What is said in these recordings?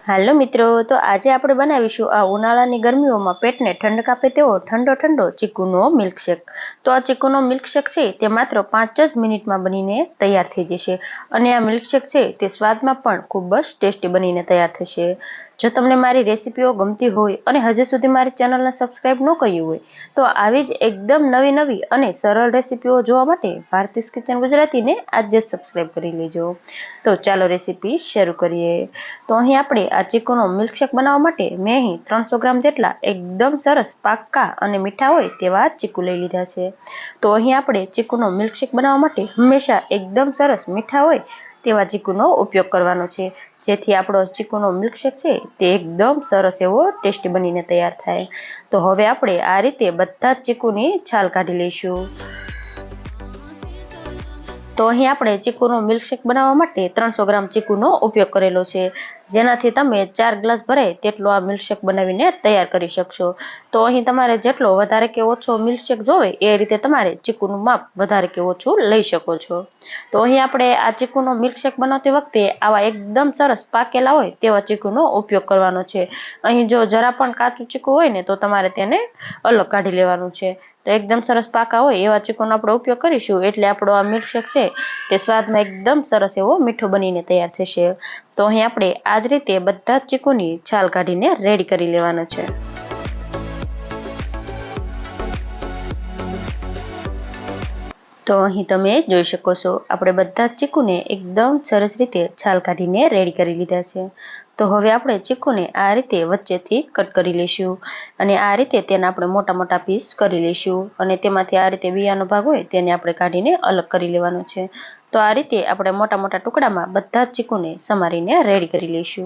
હાલો મિત્રો, તો આજે આપણે બનાવીશું આ ઉનાળાની ગરમીઓમાં પેટને ઠંડક આપે તેવો ઠંડો ઠંડો ચીકુનો મિલ્કશેક। તો આ ચીકુનો મિલ્કશેક છે તે માત્ર 5 જ મિનિટમાં બનીને તૈયાર થઈ જશે અને આ મિલ્કશેક છે તે સ્વાદમાં પણ ખૂબ જ ટેસ્ટી બનીને તૈયાર થશે। જો તમને મારી રેસીપીઓ ગમતી હોય અને હજી સુધી મારી ચેનલને સબસ્ક્રાઇબ ન કરી હોય તો આવી જ એકદમ નવી અને સરળ રેસીપીઓ જોવા માટે ભારતીસ કિચન ગુજરાતીને આજે સબસ્ક્રાઇબ કરી લેજો। તો ચાલો રેસીપી શરૂ કરીએ। તો અહીં આપણે આ ચીકુનો મિલ્કશેક બનાવવા માટે મેં અહીં 300 ગ્રામ જેટલા એકદમ સરસ પાક્કા અને મીઠા હોય તેવા ચીકુ લઈ લીધા છે। તો અહીં આપણે ચીકુનો મિલ્કશેક બનાવવા માટે હંમેશા એકદમ સરસ મીઠા હોય તેવા ચીકુનો ઉપયોગ કરવાનો છે, જેથી આપણો ચીકુનો મિલ્કશેક છે તે એકદમ સરસ એવો ટેસ્ટી બનીને તૈયાર થાય। તો હવે આપણે આ રીતે બધા જ ચીકુની છાલ કાઢી લઈશું। તો અહીં આપણે ચીકુનો મિલ્કશેક બનાવવા માટે 300 ગ્રામ ચીકુનો ઉપયોગ કરેલો છે, જેનાથી તમે 4 ગ્લાસ ભરાય તેટલો આ મિલ્કશેક બનાવીને તૈયાર કરી શકશો। તો અહીં તમારે જેટલો વધારે કે ઓછો મિલ્કશેક જોવે એ રીતે તમારે ચીકુનું માપ વધારે કે ઓછું લઈ શકો છો। તો અહીં આપણે આ ચીકુનો મિલ્કશેક બનાવતી વખતે આવા એકદમ સરસ પાકેલા હોય તેવા ચીકુનો ઉપયોગ કરવાનો છે। અહીં જો જરા પણ કાચું ચીકુ હોય ને તો તમારે તેને અલગ કાઢી લેવાનું છે। તો એકદમ સરસ પાકા હોય એવા ચીકુનો આપણે ઉપયોગ કરીશું એટલે આપણો આ મિલ્કશેક છે તે સ્વાદમાં એકદમ સરસ એવો મીઠો બનીને તૈયાર થશે। તો અહીં આપણે આ જ રીતે બધા જ ચીકુની છાલ કાઢીને રેડી કરી લેવાનો છે। તો અહીં તમે જોઈ શકો છો આપણે બધા જ ચીકુને એકદમ સરસ રીતે છાલ કાઢીને રેડી કરી લીધા છે। તો હવે આપણે ચીકુને આ રીતે વચ્ચેથી કટ કરી લઈશું અને આ રીતે તેના આપણે મોટા મોટા પીસ કરી લઈશું અને તેમાંથી આ રીતે બિયાનો ભાગ હોય તેને આપણે કાઢીને અલગ કરી લેવાનો છે। તો આ રીતે આપણે મોટા મોટા ટુકડામાં બધા જ ચીકુને સમારીને રેડી કરી લઈશું।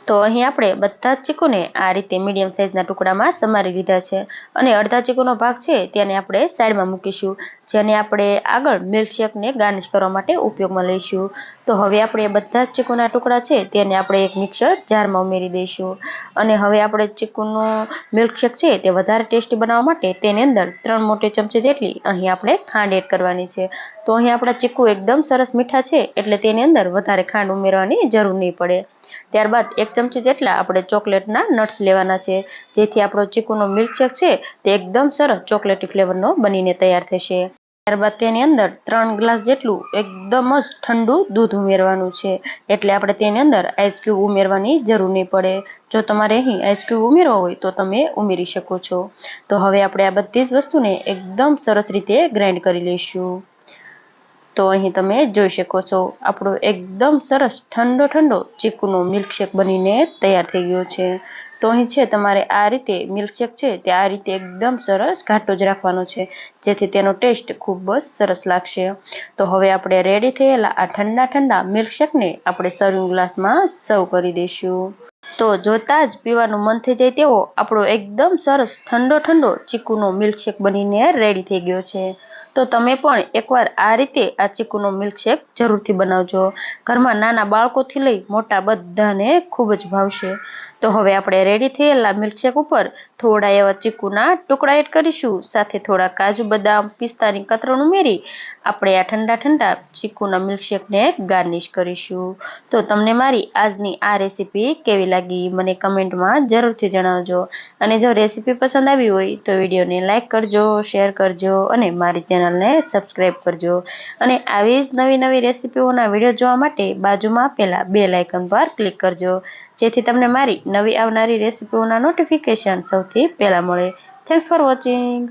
તો અહીં આપણે બધા જ ચીકુને આ રીતે મીડિયમ સાઇઝના ટુકડામાં સમારી લીધા છે અને અડધા ચીકુનો ભાગ છે તેને આપણે સાઈડમાં મૂકીશું, જેને આપણે આગળ મિલ્કશેકને ગાર્નિશ કરવા માટે ઉપયોગમાં લઈશું। તો હવે આપણે બધા જ ચીકુના ટુકડા છે તેને આપણે એક મિક્સર જારમાં ઉમેરી દઈશું અને હવે આપણે ચીકુનો મિલ્કશેક છે તે વધારે ટેસ્ટી બનાવવા માટે તેની અંદર 3 મોટી ચમચી જેટલી અહીં આપણે ખાંડ એડ કરવાની છે। તો અહીં આપણા ચીકુ એકદમ સરસ મીઠા છે એટલે તેની અંદર વધારે ખાંડ ઉમેરવાની જરૂર નહીં પડે। ત્યારબાદ 1 ચમચી જેટલા આપણે ચોકલેટના નટ્સ લેવાના છે, જેથી આપણો ચીકુનો મિલ્કશેક છે તે એકદમ સરસ ચોકલેટી ફ્લેવરનો બનીને તૈયાર થશે। ત્યારબાદ તેની અંદર 3 ગ્લાસ જેટલું એકદમ જ ઠંડુ દૂધ ઉમેરવાનું છે, એટલે આપણે તેની અંદર આઈસ ક્યુબ ઉમેરવાની જરૂર નહીં પડે। જો તમારે અહીં આઈસ ક્યુબ ઉમેરવા હોય તો તમે ઉમેરી શકો છો। તો હવે આપણે આ બધી જ વસ્તુને એકદમ સરસ રીતે ગ્રાઇન્ડ કરી લઈશું। તો અહીં તમે જોઈ શકો છો આપણો એકદમ સરસ ઠંડો ચીકુનો મિલ્કશેક બનીને તૈયાર થઈ ગયો છે। તો અહીં છે તમારે આ રીતે મિલ્કશેક છે તે આ રીતે એકદમ સરસ ઘાટો જ રાખવાનો છે, જેથી તેનો ટેસ્ટ ખૂબ જ સરસ લાગશે। તો હવે આપણે રેડી થયેલા આ ઠંડા મિલ્કશેકને આપણે સર્વિંગ ગ્લાસમાં સર્વ કરી દઈશું। તો જોતા જ પીવાનું મન થઈ જાય તેવો આપણો એકદમ સરસ ઠંડો ચીકુનો મિલ્કશેક બનીને રેડી થઈ ગયો છે। તો તમે પણ એકવાર આ રીતે આ ચીકુનો મિલ્કશેક જરૂરથી બનાવજો। ઘરમાં નાના બાળકોથી લઈ મોટા બધાને ખૂબ જ ભાવશે। તો હવે આપણે રેડી થયેલા મિલ્કશેક ઉપર થોડા એવા ચીકુના ટુકડા એડ કરીશું, સાથે થોડા કાજુ બદામ પિસ્તાની કતરણ ઉમેરી આપણે આ ઠંડા ચીકુના મિલ્કશેકને ગાર્નિશ કરીશું। તો તમને મારી આજની આ રેસીપી કેવી લાગી મને કમેન્ટમાં જરૂરથી જણાવજો અને જો રેસીપી પસંદ આવી હોય તો વિડીયોને લાઇક કરજો, શેર કરજો અને મારી ચેનલને સબસ્ક્રાઈબ કરજો અને આવી જ નવી રેસીપીઓના વિડીયો જોવા માટે બાજુમાં આપેલા બેલ આઇકન પર ક્લિક કરજો, જેથી તમને મારી નવી આવનારી રેસીપીઓના નોટિફિકેશન સૌથી પહેલા મળે। Thanks for watching.